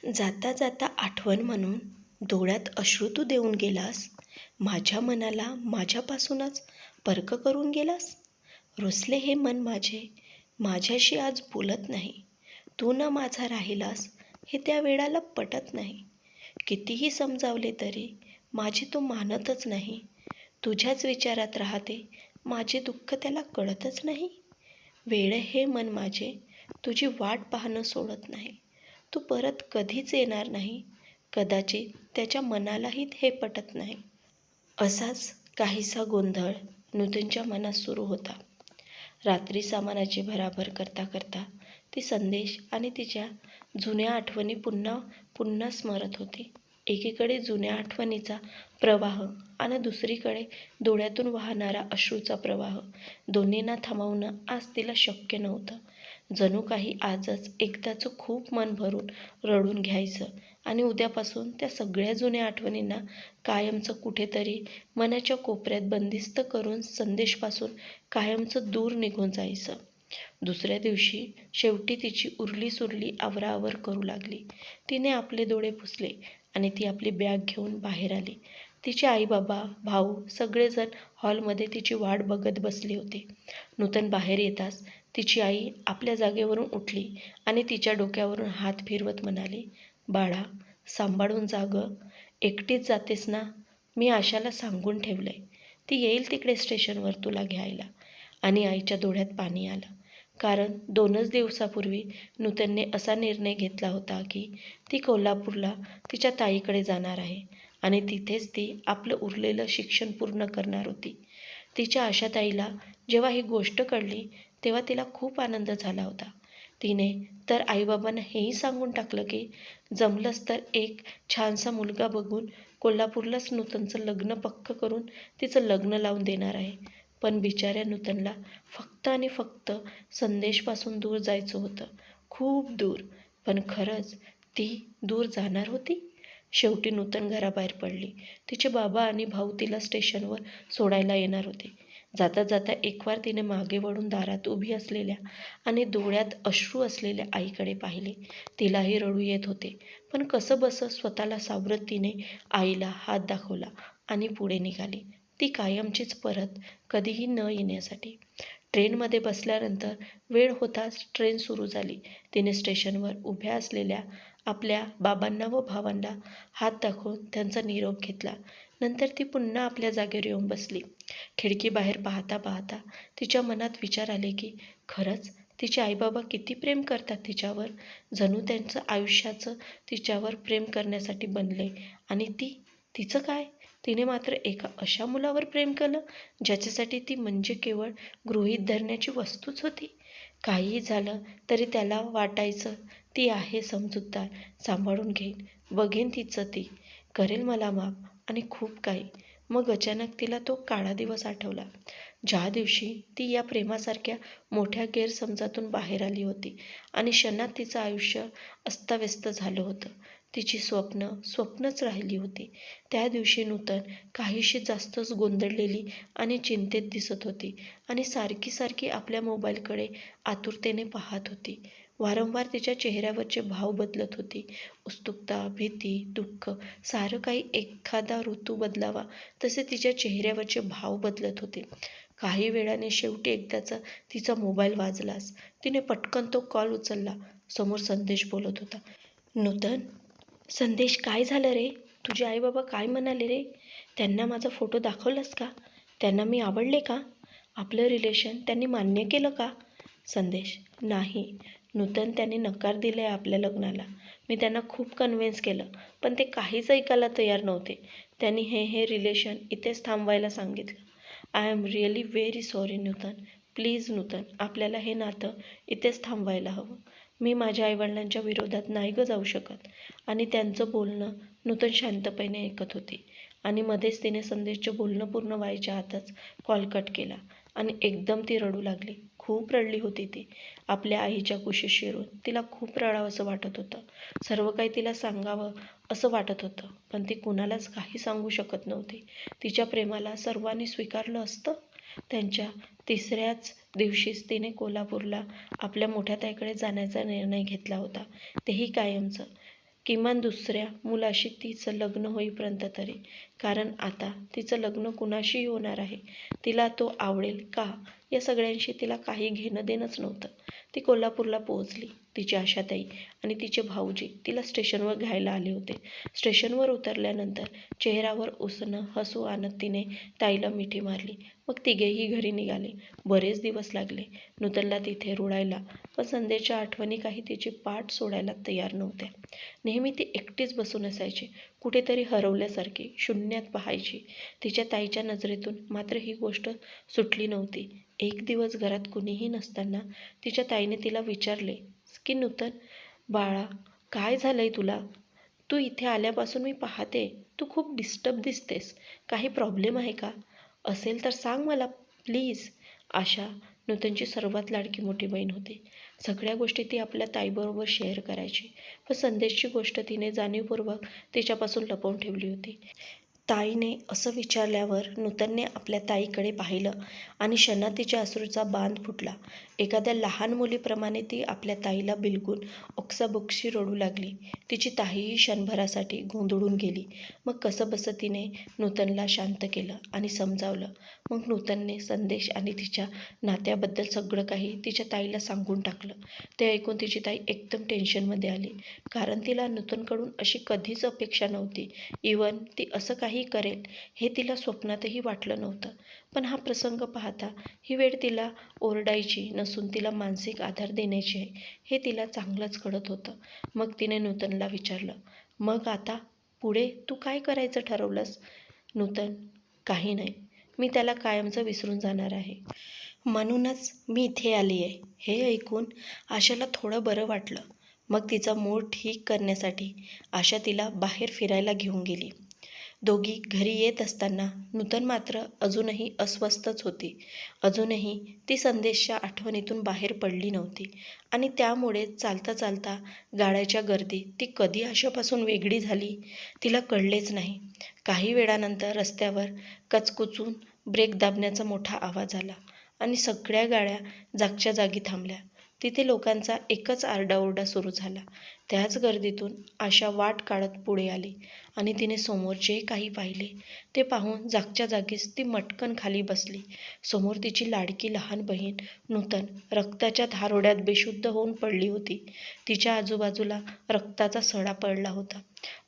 जाता जाता आठवण म्हणून डोळ्यात अश्रू तू देऊन गेलास. माझ्या मनाला माझ्यापासूनच परक करून गेलास. रुसले हे मन माझे माझ्याशी आज बोलत नाही. तू न माझा राहिलास हे त्या वेळाला पटत नाही. कितीही समजावले तरी माझे तो मानतच नाही. तुझ्याच विचारात राहते, माझे दुःख त्याला कळतच नाही. वेळ हे मन माझे तुझी वाट पाहणं सोडत नाही. तू परत कधीच येणार नाही. कदाचित त्याच्या मनालाही हे पटत नाही. असाच काहीसा गोंधळ नूतनच्या मनात सुरू होता. रात्री सामानाची भराभर करता करता ती संदेश आणि तिच्या जुन्या आठवणी पुन्हा पुन्हा स्मरत होती. एकीकडे जुन्या आठवणीचा प्रवाह आणि दुसरीकडे डोळ्यातून वाहणारा अश्रूचा प्रवाह. दोन्हींना थांबवणं आज तिला शक्य नव्हतं. जणू काही आजच एकदाचं खूप मन भरून रडून घ्यायचं आणि उद्यापासून त्या सगळ्या जुन्या आठवणींना कायमचं कुठेतरी मनाच्या कोपऱ्यात बंदिस्त करून संदेशपासून कायमचं दूर निघून जायचं. दुसऱ्या दिवशी शेवटी तिची उरली सुरली आवराआवर करू लागली. तिने आपले डोळे पुसले आणि ती आपली बॅग घेऊन बाहेर आली. तिचे आई बाबा, भाऊ सगळेजण हॉलमध्ये तिची वाट बघत बसले होते. नूतन बाहेर येताच तिची आई आपल्या जागेवरून उठली आणि तिच्या डोक्यावरून हात फिरवत म्हणाली, बाळा, सांभाळून जा गं. एकटीच जातेस ना? मी आशाला सांगून ठेवलंय. ती येईल तिकडे स्टेशनवर तुला घ्यायला. आणि आईच्या डोळ्यात पाणी आलं. कारण 2च दिवसापूर्वी नूतनने असा निर्णय घेतला होता की ती कोल्हापूरला तिच्या ताईकडे जाणार आहे आणि तिथेच ती आपलं उरलेलं शिक्षण पूर्ण करणार होती. तिच्या आशाताईला जेव्हा ही गोष्ट कळली तेव्हा तिला खूप आनंद झाला होता. तिने तर आईबाबांना हेही सांगून टाकलं की जमलंच तर एक छानसा मुलगा बघून कोल्हापूरलाच नूतनचं लग्न पक्क करून तिचं लग्न लावून देणार आहे. पण बिचाऱ्या नूतनला फक्त आणि फक्त संदेशपासून दूर जायचं होतं. खूप दूर. पण खरंच ती दूर जाणार होती? शेवटी नूतन घराबाहेर पडली. तिचे बाबा आणि भाऊ तिला स्टेशनवर सोडायला येणार होते. जाता जाता एकवार तिने मागे वळून दारात उभी असलेल्या आणि डोळ्यात अश्रू असलेल्या आईकडे पाहिले. तिलाही रडू येत होते. पण कसंबसं स्वतःला सावरत तिने आईला हात दाखवला आणि पुढे निघाली. ती कायमचीच परत कधीही न येण्यासाठी. ट्रेनमध्ये बसल्यानंतर वेळ होताच ट्रेन सुरू झाली. तिने स्टेशनवर उभ्या असलेल्या आपल्या बाबांना व भावांना हात दाखवून त्यांचा निरोप घेतला. नंतर ती पुन्हा आपल्या जागेवर येऊन बसली. खिडकीबाहेर पाहता पाहता तिच्या मनात विचार आले की खरंच तिचे आईबाबा किती प्रेम करतात तिच्यावर. जणू त्यांचं आयुष्याचं तिच्यावर प्रेम करण्यासाठी बनले. आणि तिचं काय? तिने मात्र एका अशा मुलावर प्रेम केलं ज्याच्यासाठी ती म्हणजे केवळ गृहीत धरण्याची वस्तूच होती. काहीही झालं तरी त्याला वाटायचं ती आहे समजूतदार, सांभाळून घेईन, बघेन तिचं ती, करेल मला माफ आणि खूप काही. मग अचानक तिला तो काळा दिवस आठवला, ज्या दिवशी ती या प्रेमासारख्या मोठ्या गैरसमजातून बाहेर आली होती आणि क्षणात तिचं आयुष्य अस्ताव्यस्त झालं होतं. तिची स्वप्नच राहिली होती. त्या दिवशी नूतन काहीशी जास्तच गोंधळलेली आणि चिंतेत दिसत होती आणि सारखी सारखी आपल्या मोबाईलकडे आतुरतेने पाहत होती. वारंवार तिच्या चेहऱ्यावरचे भाव बदलत होते. उत्सुकता, भीती, दुःख, सारं काही एखादा ऋतू बदलावा तसे तिच्या चेहऱ्यावरचे भाव बदलत होते. काही वेळाने शेवटी एकदाचा तिचा मोबाईल वाजलाच. तिने पटकन तो कॉल उचलला. समोर संदेश बोलत होता. नूतन, संदेश, काय झालं रे? तुझे आईबाबा काय म्हणाले रे? त्यांना माझा फोटो दाखवलास का? त्यांना मी आवडले का? आपलं रिलेशन त्यांनी मान्य केलं का? संदेश, नाही नूतन, त्यांनी नकार दिला आहे आपल्या लग्नाला. मी त्यांना खूप कन्व्हिन्स केलं पण ते काहीच ऐकायला तयार नव्हते. त्यांनी हे रिलेशन इथेच थांबवायला सांगितलं. I am really very sorry Nutan. Please Nutan, आपल्याला हे नातं इथेच थांबवायला हवं. मी माझ्या आईवडिलांच्या विरोधात नाही गं जाऊ शकत. आणि त्यांचं बोलणं नूतन शांतपणे ऐकत होती आणि मध्येच तिने संदेशचं बोलणं पूर्ण व्हायच्या आतच कॉल कट केला आणि एकदम ती रडू लागली. खूप रडली होती ती. आपल्या आईच्या कुशीत शिरून तिला खूप रडावंसं वाटत होतं. सर्व काही तिला सांगावं असं वाटत होतं पण ती कुणालाच काही सांगू शकत नव्हती. तिच्या प्रेमाला सर्वांनी स्वीकारलं असतं. त्यांच्या तिसऱ्याच दिवशीच तिने कोल्हापूरला आपल्या मोठ्या ताईकडे जाण्याचा निर्णय घेतला होता. तेही कायमचं. किमान दुसऱ्या मुलाशी तिचं लग्न होईपर्यंत तरी. कारण आता तिचं लग्न कुणाशीही होणार आहे. तिला तो आवडेल का या सगळ्यांशी तिला काही घेणं देणंच नव्हतं. ती कोल्हापूरला पोहोचली. तिची आशाताई आणि तिचे भाऊजी तिला स्टेशनवर घ्यायला आले होते. स्टेशनवर उतरल्यानंतर चेहऱ्यावर उसणं हसू आणत तिने ताईला मिठी मारली. मग तिघेही घरी निघाले. बरेच दिवस लागले नूतनला तिथे रुळायला, पण संध्येच्या आठवणी काही तिची पाठ सोडायला तयार नव्हत्या. नेहमी ती एकटीच बसून असायची, कुठेतरी हरवल्यासारखी शून्यात पाहायची. तिच्या ताईच्या नजरेतून मात्र ही गोष्ट सुटली नव्हती. एक दिवस घरात कुणीही नसताना तिच्या ताईने तिला विचारले की नूतन बाळा, काय झालंय तुला? तू इथे आल्यापासून मी पाहते तू खूप डिस्टर्ब दिसतेस. काही प्रॉब्लेम आहे का? असेल तर सांग मला प्लीज. आशा नूतनची सर्वात लाडकी मोठी बहीण होती. सगळ्या गोष्टी ती आपल्या ताईबरोबर शेअर करायची. पण संदेशची गोष्ट तिने जाणीवपूर्वक तिच्यापासून लपवून ठेवली होती. ताईने असं विचारल्यावर नूतनने आपल्या ताईकडे पाहिलं आणि क्षणात तिच्या अश्रूचा बांध फुटला. एखाद्या लहान मुलीप्रमाणे ती आपल्या ताईला बिलगून ओक्साबोक्शी रडू लागली. तिची ताईही क्षणभरासाठी गोंधळून गेली. मग कसंबसं तिने नूतनला शांत केलं आणि समजावलं. मग नूतनने संदेश आणि तिच्या नात्याबद्दल सगळं काही तिच्या ताईला सांगून टाकलं. ते ऐकून तिची ताई एकदम टेन्शनमध्ये आली. कारण तिला नूतनकडून अशी कधीच अपेक्षा नव्हती. इव्हन ती असं काही करेल हे तिला स्वप्नातही वाटलं नव्हतं. पण हा प्रसंग पाहता ही वेळ तिला ओरडायची नसून तिला मानसिक आधार देण्याची आहे हे तिला चांगलंच कळत होतं. मग तिने नूतनला विचारलं, मग आता पुढे तू काय करायचं ठरवलंस? नूतन, काही नाही. मी त्याला कायमचं विसरून जाणार आहे. म्हणूनच मी इथे आली आहे. हे ऐकून आशाला थोडं बरं वाटलं. मग तिचा मूड ठीक करण्यासाठी आशा तिला बाहेर फिरायला घेऊन गेली. दोघी घरी येत असताना नूतन मात्र अजूनही अस्वस्थच होती. अजूनही ती संदेशच्या आठवणीतून बाहेर पडली नव्हती आणि त्यामुळे चालता चालता गाड्याच्या गर्दीत ती कधी आशापासून वेगळी झाली तिला कळलेच नाही. काही वेळानंतर रस्त्यावर कचकुचून ब्रेक दाबण्याचा मोठा आवाज आला आणि सगळ्या गाड्या जागच्या जागी थांबल्या. तिथे लोकांचा एकच आरडाओरडा सुरू झाला. त्याच गर्दीतून आशा वाट काढत पुढे आली आणि तिने समोर जे काही पाहिले ते पाहून जागच्या जागीच ती मटकन खाली बसली. समोर तिची लाडकी लहान बहीण नूतन रक्ताच्या धारोड्यात बेशुद्ध होऊन पडली होती. तिच्या आजूबाजूला रक्ताचा सडा पडला होता.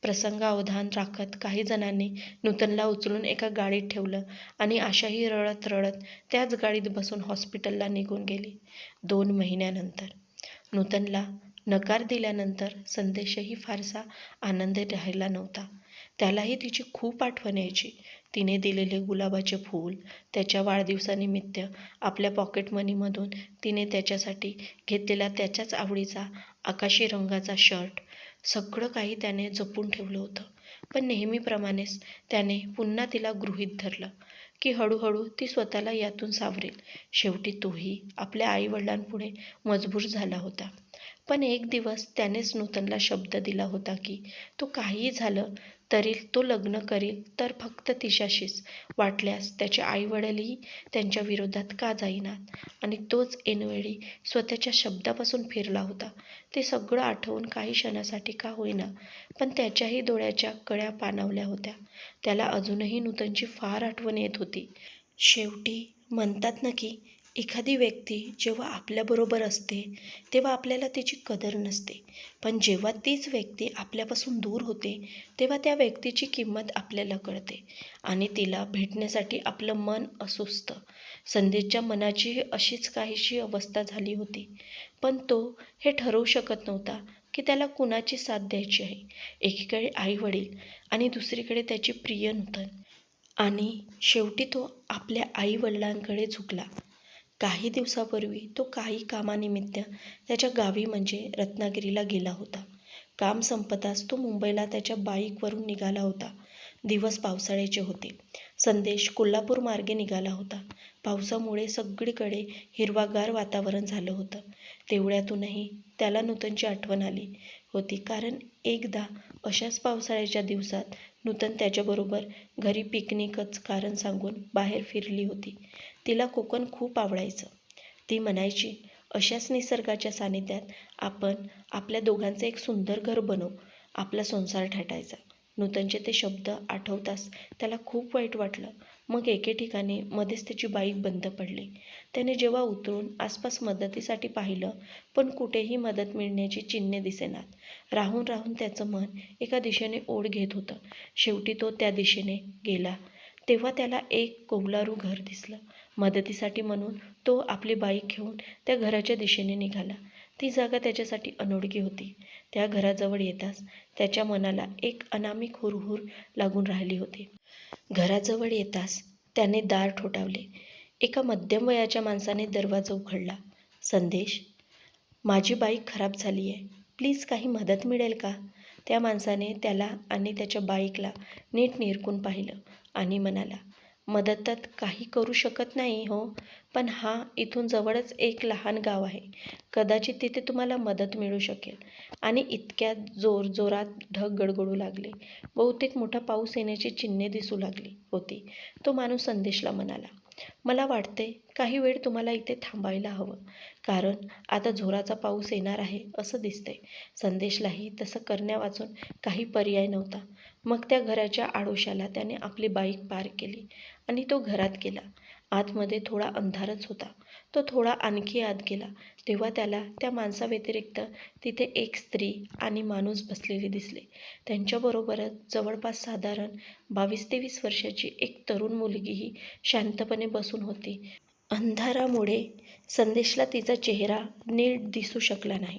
प्रसंगावधान राखत काही जणांनी नूतनला उचलून एका गाडीत ठेवलं आणि आशाही रडत रडत त्याच गाडीत बसून हॉस्पिटलला निघून गेली. 2 महिन्यानंतर नूतनला नकार दिल्यानंतर संदेशही फारसा आनंदी राहिला नव्हता. त्यालाही तिची खूप आठवण यायची. तिने दिलेले गुलाबाचे फूल, त्याच्या वाढदिवसानिमित्त आपल्या पॉकेट मनीमधून तिने त्याच्यासाठी घेतलेला त्याच्याच आवडीचा आकाशी रंगाचा शर्ट, सगळं काही त्याने जपून ठेवलं होतं. पण नेहमीप्रमाणेच त्याने पुन्हा तिला गृहीत धरलं की हळूहळू ती स्वतःला यातून सावरेल. शेवटी तोही आपल्या आईवडिलांपुढे मजबूर झाला होता. पण एक दिवस त्यानेच नूतनला शब्द दिला होता की तो काहीही झालं तरी तो लग्न करील तर फक्त तिच्याशीच. वाटल्यास त्याचे आईवडीलही त्यांच्या विरोधात का जाईनात. आणि तोच ऐनवेळी स्वतःच्या शब्दापासून फिरला होता. ते सगळं आठवून काही क्षणासाठी का होईना पण त्याच्याही डोळ्याच्या कळ्या पाणावल्या होत्या. त्याला अजूनही नूतनची फार आठवण येत होती. शेवटी म्हणतात ना की एखादी व्यक्ती जेव्हा आपल्याबरोबर असते तेव्हा आपल्याला तिची कदर नसते, पण जेव्हा तीच व्यक्ती आपल्यापासून दूर होते तेव्हा त्या व्यक्तीची किंमत आपल्याला कळते आणि तिला भेटण्यासाठी आपलं मन अस्वस्थ. संदेशच्या मनाचीही अशीच काहीशी अवस्था झाली होती. पण तो हे ठरवू शकत नव्हता की त्याला कुणाची साथ द्यायची आहे. एकीकडे आईवडील आणि दुसरीकडे त्याची प्रिय नूतन. आणि शेवटी तो आपल्या आईवडिलांकडे झुकला. काही दिवसापूर्वी तो काही कामानिमित्त त्याच्या गावी म्हणजे रत्नागिरीला गेला होता. काम संपताच तो मुंबईला त्याच्या बाईकवरून निघाला होता. दिवस पावसाळ्याचे होते. संदेश कोल्हापूर मार्गे निघाला होता. पावसामुळे सगळीकडे हिरवागार वातावरण झालं होतं. तेवढ्यातूनही त्याला नूतनची आठवण आली होती, कारण एकदा अशाच पावसाळ्याच्या दिवसात नूतन त्याच्याबरोबर घरी पिकनिकच कारण सांगून बाहेर फिरली होती. तिला कोकण खूप आवडायचं. ती म्हणायची, अशाच निसर्गाच्या सानिध्यात आपण आपल्या दोघांचं एक सुंदर घर बनवू आपला संसार थाटायचा. नूतनचे ते शब्द आठवताच त्याला खूप वाईट वाटलं. मग एके ठिकाणी मध्येच त्याची बाईक बंद पडली. त्याने जेव्हा उतरून आसपास मदतीसाठी पाहिलं, पण कुठेही मदत मिळण्याची चिन्हे दिसेनात. राहून राहून त्याचं मन एका दिशेने ओढ घेत होतं. शेवटी तो त्या दिशेने गेला तेव्हा त्याला एक कौलारू घर दिसलं. मदतीसाठी म्हणून तो आपली बाईक घेऊन त्या घराच्या दिशेने निघाला. ती जागा त्याच्यासाठी अनोळखी होती. त्या घराजवळ येताच त्याच्या मनाला एक अनामिक हुरहुर लागून राहिली होती. घराजवळ येताच त्याने दार ठोठावले. एका मध्यम वयाच्या माणसाने दरवाजा उघडला. संदेश, माझी बाईक खराब झाली आहे. प्लीज काही मदत मिळेल का? त्या माणसाने त्याला आणि त्याच्या बाईकला नीट निरखून पाहिलं आणि म्हणाला, मदत काही करू शकत नाही हो, पण इथून जवळच एक लहान गाव आहे. कदाचित तिथे तुम्हाला मदत मिळू शकेल. आणि इतक्यात जोरात ढग गडगडू लागले. बहुतेक मोठा पाऊस येण्याची चिन्हे दिसू लागली होती. तो माणूस संदेशला म्हणाला, मला वाटते काही वेळ तुम्हाला इथे थांबायला हवं, कारण आता जोराचा पाऊस येणार आहे असं दिसतंय. संदेशलाही तसं करण्यावाचून काही पर्याय नव्हता. मग त्या घराच्या आडोशाला त्याने आपली बाईक पार्क केली आणि तो घरात गेला. आतमध्ये थोडा अंधारच होता. तो थोडा आणखी आत गेला तेव्हा त्याला त्या माणसाव्यतिरिक्त तिथे एक स्त्री आणि माणूस बसलेले दिसले. त्यांच्याबरोबरच जवळपास साधारण 22-23 वर्षाची एक तरुण मुलगीही शांतपणे बसून होती. अंधारामुळे संदेशला तिचा चेहरा नीट दिसू शकला नाही.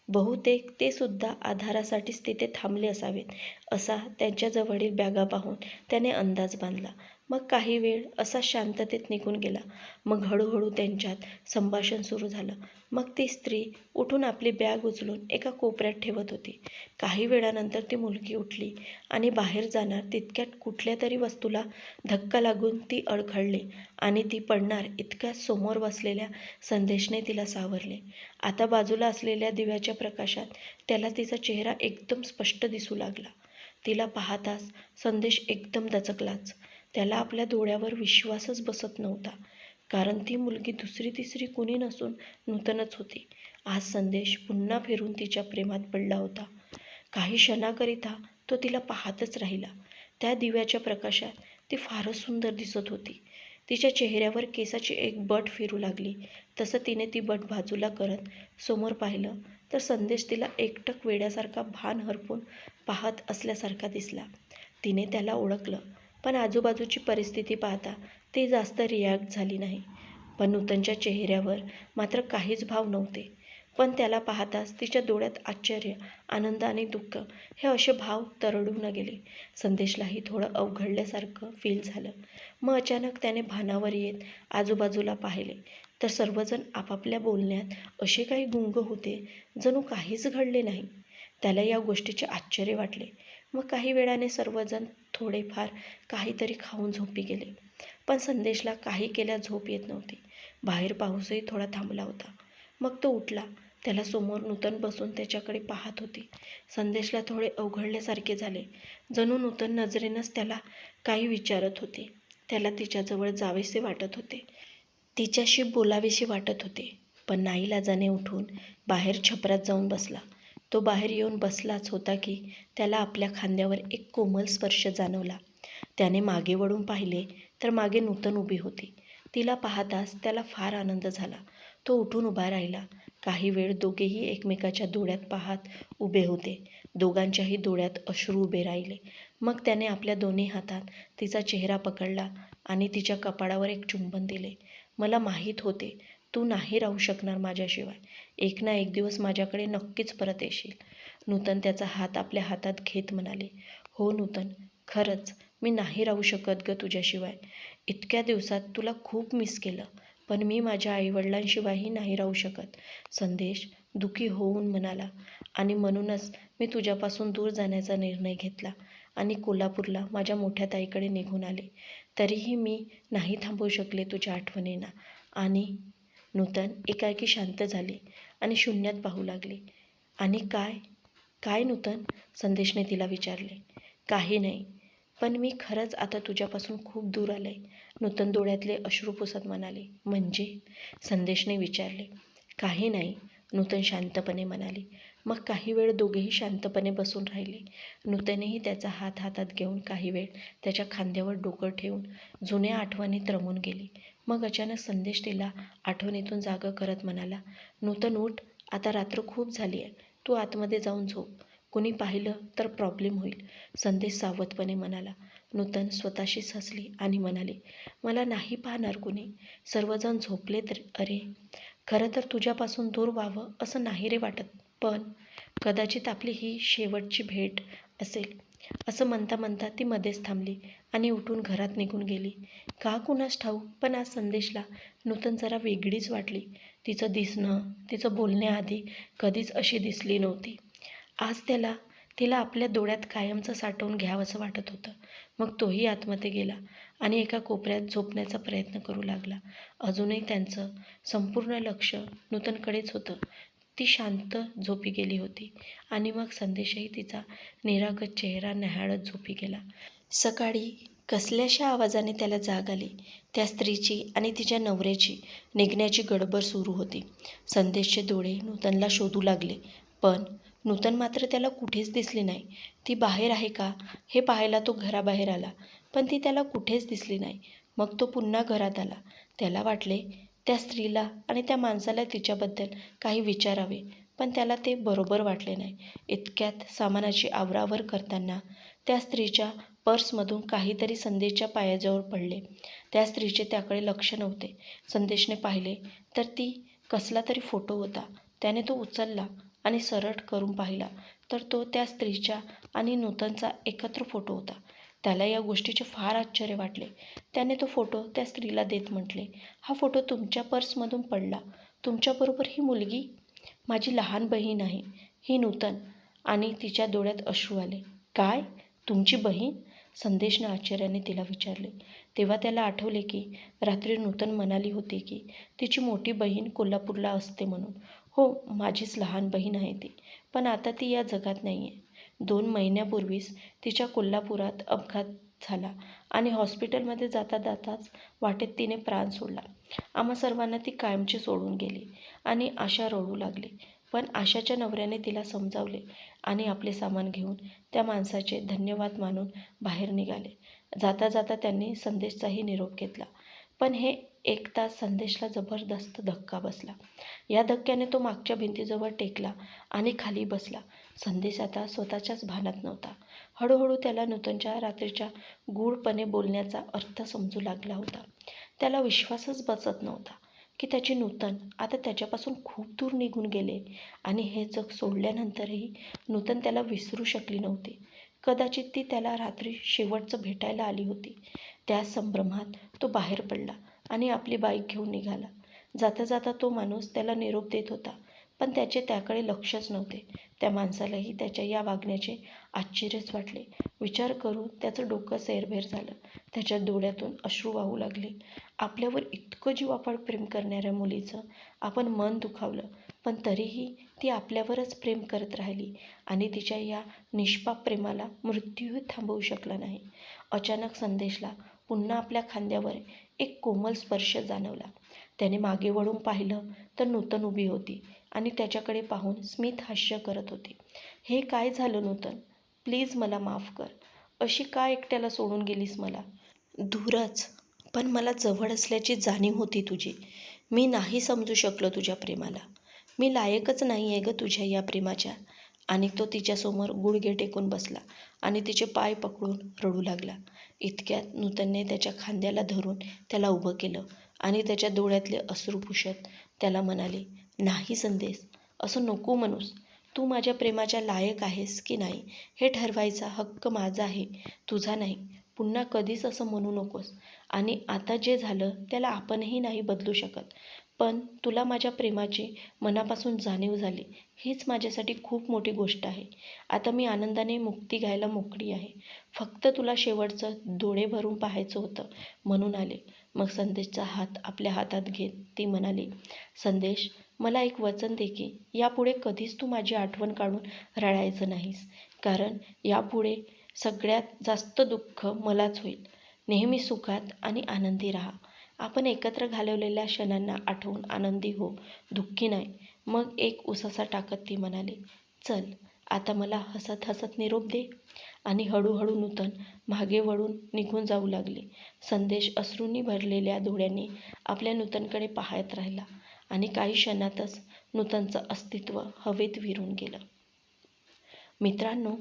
बहुतेक ते सुद्धा आधारासाठीच तिथे थांबले असावेत असा त्यांच्याजवळील बॅगा पाहून त्याने अंदाज बांधला. मग काही वेळ असा शांततेत निघून गेला. मग हळूहळू त्यांच्यात संभाषण सुरू झालं. मग ती स्त्री उठून आपली बॅग उचलून एका कोपऱ्यात ठेवत होती. काही वेळानंतर ती मुलगी उठली आणि बाहेर जाणार तितक्यात कुठल्या तरी वस्तूला धक्का लागून ती अडखळली आणि ती पडणार इतक्यात समोर बसलेल्या संदेशने तिला सावरले. आता बाजूला असलेल्या दिव्याच्या प्रकाशात त्याला तिचा चेहरा एकदम स्पष्ट दिसू लागला. तिला पाहताच संदेश एकदम दचकलाच. त्याला आपल्या डोळ्यावर विश्वासच बसत नव्हता, कारण ती मुलगी दुसरी तिसरी कुणी नसून नूतनच होती. आज संदेश पुन्हा फिरून तिच्या प्रेमात पडला होता. काही क्षणाकरिता तो तिला पाहतच राहिला. त्या दिव्याच्या प्रकाशात ती फारच सुंदर दिसत होती. तिच्या चेहऱ्यावर केसाची एक बट फिरू लागली. तसं तिने ती बट बाजूला करत समोर पाहिलं तर संदेश तिला एकटक वेड्यासारखा भान हरपून पाहत असल्यासारखा दिसला. तिने त्याला ओळखलं, पण आजूबाजूची परिस्थिती पाहता ती जास्त रिॲक्ट झाली नाही. पण नूतनच्या चेहऱ्यावर मात्र काहीच भाव नव्हते. पण त्याला पाहताच तिच्या डोळ्यात आश्चर्य, आनंद आणि दुःख हे असे भाव तरळून गेले. संदेशलाही थोडं अवघडल्यासारखं फील झालं. मग अचानक त्याने भानावर येत आजूबाजूला पाहिले तर सर्वजण आपापल्या बोलण्यात असे काही गुंग होते जणू काहीच घडले नाही. त्याला या गोष्टीचे आश्चर्य वाटले. मग काही वेळाने सर्वजण थोडेफार काहीतरी खाऊन झोपी गेले. पण संदेशला काही केल्या झोप येत नव्हती. बाहेर पाऊसही थोडा थांबला होता. मग तो उठला. त्याला समोर नूतन बसून त्याच्याकडे पाहत होती. संदेशला थोडे अवघडल्यासारखे झाले. जणू नूतन नजरेनंच त्याला काही विचारत होते. त्याला तिच्याजवळ जावेसे वाटत होते. तिच्याशी बोलावेसे वाटत होते. पण नाईलाजाने उठून बाहेर छपरात जाऊन बसला. तो बाहेर येऊन बसलाच होता की त्याला आपल्या खांद्यावर एक कोमल स्पर्श जाणवला. त्याने मागे वळून पाहिले तर मागे नूतन उभी होती. तिला पाहताच त्याला फार आनंद झाला. तो उठून उभा राहिला. काही वेळ दोघेही एकमेकाच्या डोळ्यात पाहत उभे होते. दोघांच्याही डोळ्यात अश्रू उभे राहिले. मग त्याने आपल्या दोन्ही हातात तिचा चेहरा पकडला आणि तिच्या कपाळावर एक चुंबन दिले. मला माहीत होते तू नाही राहू शकणार माझ्याशिवाय. एक ना एक दिवस माझ्याकडे नक्कीच परत येशील. नूतन त्याचा हात आपल्या हातात घेत म्हणाले, हो नूतन, खरंच मी नाही राहू शकत ग तुझ्याशिवाय. इतक्या दिवसात तुला खूप मिस केलं, पण मी माझ्या आईवडिलांशिवायही नाही राहू शकत. संदेश दुःखी होऊन म्हणाला, आणि म्हणूनच मी तुझ्यापासून दूर जाण्याचा निर्णय घेतला आणि कोल्हापूरला माझ्या मोठ्या ताईकडे निघून आले. तरीही मी नाही थांबवू शकले तुझ्या आठवणींना. आणि नूतन एकाएकी शांत झाली आणि शून्यात पाहू लागली. आणि काय काय नूतन, संदेशने तिला विचारले. काही नाही, पण मी खरंच आता तुझ्यापासून खूप दूर आले. नूतन डोळ्यातले अश्रू पुसत म्हणाली. म्हणजे, संदेशने विचारले. काही नाही, नूतन शांतपणे म्हणाली. मग काही वेळ दोघेही शांतपणे बसून राहिले. नूतनेही त्याचा हात हातात घेऊन काही वेळ त्याच्या खांद्यावर डोकं ठेवून जुन्या आठवणीत रमून गेली. मग अचानक संदेश तिला आठवणीतून जागं करत म्हणाला, नूतन उठ, आता रात्र खूप झाली आहे, तू आतमध्ये जाऊन झोप, कुणी पाहिलं तर प्रॉब्लेम होईल. संदेश सावधपणे म्हणाला. नूतन स्वतःशीच हसली आणि म्हणाली, मला नाही पाहणार कुणी, सर्वजण झोपले तर. अरे, खरं तर तुझ्यापासून दूर व्हावं असं नाही रे वाटत, पण कदाचित आपली ही शेवटची भेट असेल. असं म्हणता म्हणता ती मध्येच थांबली आणि उठून घरात निघून गेली. का कुणास ठाऊक, पण आज संदेशला नूतन जरा वेगळीच वाटली. तिचं दिसणं, तिचं बोलण्याआधी कधीच अशी दिसली नव्हती. आज तिला आपल्या डोळ्यात कायमचं साठवून घ्यावंसं वाटत होतं. मग तोही आतमध्ये गेला आणि एका कोपऱ्यात झोपण्याचा प्रयत्न करू लागला. अजूनही त्यांचं संपूर्ण लक्ष नूतनकडेच होतं. ती शांत झोपी गेली होती आणि मग संदेशही तिचा निरागस चेहरा न्याहाळत झोपी गेला. सकाळी कसल्याशा आवाजाने त्याला जाग आली. त्या स्त्रीची आणि तिच्या नवऱ्याची निघण्याची गडबड सुरू होती. संदेशचे डोळे नूतनला शोधू लागले, पण नूतन मात्र त्याला कुठेच दिसली नाही. ती बाहेर आहे का हे पाहायला तो घराबाहेर आला, पण ती त्याला कुठेच दिसली नाही. मग तो पुन्हा घरात आला. त्याला वाटले त्या स्त्रीला आणि त्या माणसाला तिच्याबद्दल काही विचारावे, पण त्याला ते बरोबर वाटले नाही. इतक्यात सामानाची आवरावर करताना त्या स्त्रीच्या पर्समधून काहीतरी संदेशच्या पायाजवळ पडले. त्या स्त्रीचे त्याकडे लक्ष नव्हते. संदेशने पाहिले तर ती कसला तरी फोटो होता. त्याने तो उचलला आणि सरळ करून पाहिला तर तो त्या स्त्रीच्या आणि नूतनचा एकत्र फोटो होता. त्याला या गोष्टीचे फार आश्चर्य वाटले. त्याने तो फोटो त्या स्त्रीला देत म्हटले, हा फोटो तुमच्या पर्समधून पडला. तुमच्याबरोबर ही मुलगी? माझी लहान बहीण आहे ही नूतन. आणि तिच्या डोळ्यात अश्रू आले. काय, तुमची बहीण? संदेशने आश्चर्याने तिला विचारले. तेव्हा त्याला आठवले की रात्री नूतन म्हणाली होती की तिची मोठी बहीण कोल्हापूरला असते म्हणून. हो, माझीच लहान बहीण आहे ती, पण आता ती या जगात नाही आहे. 2 महिन्यापूर्वीच तिच्या कोल्हापुरात अपघात झाला आणि हॉस्पिटलमध्ये जाता जाताच वाटेत तिने प्राण सोडला. आम्हा सर्वांना ती कायमची सोडून गेली आणि आशा रडू लागली. पण आशाच्या नवऱ्याने तिला समजावले आणि आपले सामान घेऊन त्या माणसाचे धन्यवाद मानून बाहेर निघाले. जाता जाता त्यांनी संदेशचाही निरोप घेतला. पण हे ऐकताच संदेशला जबरदस्त धक्का बसला. या धक्क्याने तो मागच्या भिंतीजवळ टेकला आणि खाली बसला. संदेश आता स्वतःच्याच भानात नव्हता. हळूहळू त्याला नूतनच्या रात्रीच्या गूढपणे बोलण्याचा अर्थ समजू लागला होता. त्याला विश्वासच बसत नव्हता की त्याची नूतन आता त्याच्यापासून खूप दूर निघून गेले आणि हे जग सोडल्यानंतरही नूतन त्याला विसरू शकली नव्हती. कदाचित ती त्याला रात्री शेवटचं भेटायला आली होती. त्या संभ्रमात तो बाहेर पडला आणि आपली बाईक घेऊन निघाला. जाता जाता तो माणूस त्याला निरोप देत होता, पण त्याचे त्याकडे लक्षच नव्हते. त्या माणसालाही त्याच्या या वागण्याचे आश्चर्यच वाटले. विचार करून त्याचं डोकं सैरभैर झालं. त्याच्या डोळ्यातून अश्रू वाहू लागले. आपल्यावर इतकं जीवापाड प्रेम करणाऱ्या मुलीचं आपण मन दुखावलं, पण तरीही ती आपल्यावरच प्रेम करत राहिली आणि तिच्या या निष्पाप प्रेमाला मृत्यूही थांबवू शकला नाही. अचानक संदेशला पुन्हा आपल्या खांद्यावर एक कोमल स्पर्श जाणवला. त्याने मागे वळून पाहिलं तर नूतन उभी होती आणि त्याच्याकडे पाहून स्मित हास्य करत होती. हे काय झालं नूतन? प्लीज मला माफ कर. अशी का एकट्याला सोडून गेलीस मला? दूरच, पण मला जवळ असल्याची जाणीव होती तुझी. मी नाही समजू शकलो तुझ्या प्रेमाला. मी लायकच नाही आहे गं तुझ्या या प्रेमाच्या. आणि तो तिच्यासमोर गुडघे टेकून बसला आणि तिचे पाय पकडून रडू लागला. इतक्यात नूतनने त्याच्या खांद्याला धरून त्याला उभं केलं आणि त्याच्या डोळ्यातले अश्रू पुसत त्याला म्हणाले, नाही संदेश, असं नको म्हणूस. तू माझ्या प्रेमाच्या लायक आहेस की नाही हे ठरवायचा हक्क माझा आहे, तुझा नाही. पुन्हा कधीच असं म्हणू नकोस. आणि आता जे झालं त्याला आपणही नाही बदलू शकत, पण तुला माझ्या प्रेमाची मनापासून जाणीव झाली, हीच माझ्यासाठी खूप मोठी गोष्ट आहे. आता मी आनंदाने मुक्ती घ्यायला मोकळी आहे. फक्त तुला शेवटचं डोळे भरून पाहायचं होतं म्हणून आले. मग संदेशचा हात आपल्या हातात घेत ती म्हणाली, संदेश, मला एक वचन दे की यापुढे कधीच तू माझी आठवण काढून रडायचं नाहीस, कारण यापुढे सगळ्यात जास्त दुःख मलाच होईल. नेहमी सुखात आणि आनंदी राहा. आपण एकत्र घालवलेल्या क्षणांना आठवून आनंदी हो, दुःखी नाही. मग एक उसासा टाकत ती म्हणाली, चल आता मला हसत हसत निरोप दे. आणि हळूहळू नूतन मागे वळून निघून जाऊ लागले. संदेश अश्रूंनी भरलेल्या डोळ्यांनी आपल्या नूतनकडे पाहत राहिला आणि काही क्षणातच नूतनचं अस्तित्व हवेत विरून गेलं. मित्रांनो,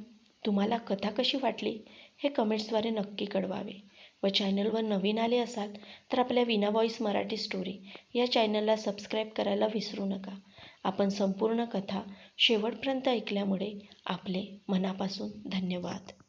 तुम्हाला कथा कशी वाटली हे कमेंट्सद्वारे नक्की कळवावे. व चॅनलवर नवीन आले असाल तर आपल्या वीणा व्हॉईस मराठी स्टोरी या चॅनलला सबस्क्राईब करायला विसरू नका. आपण संपूर्ण कथा शेवटपर्यंत ऐकल्यामुळे आपले मनापासून धन्यवाद.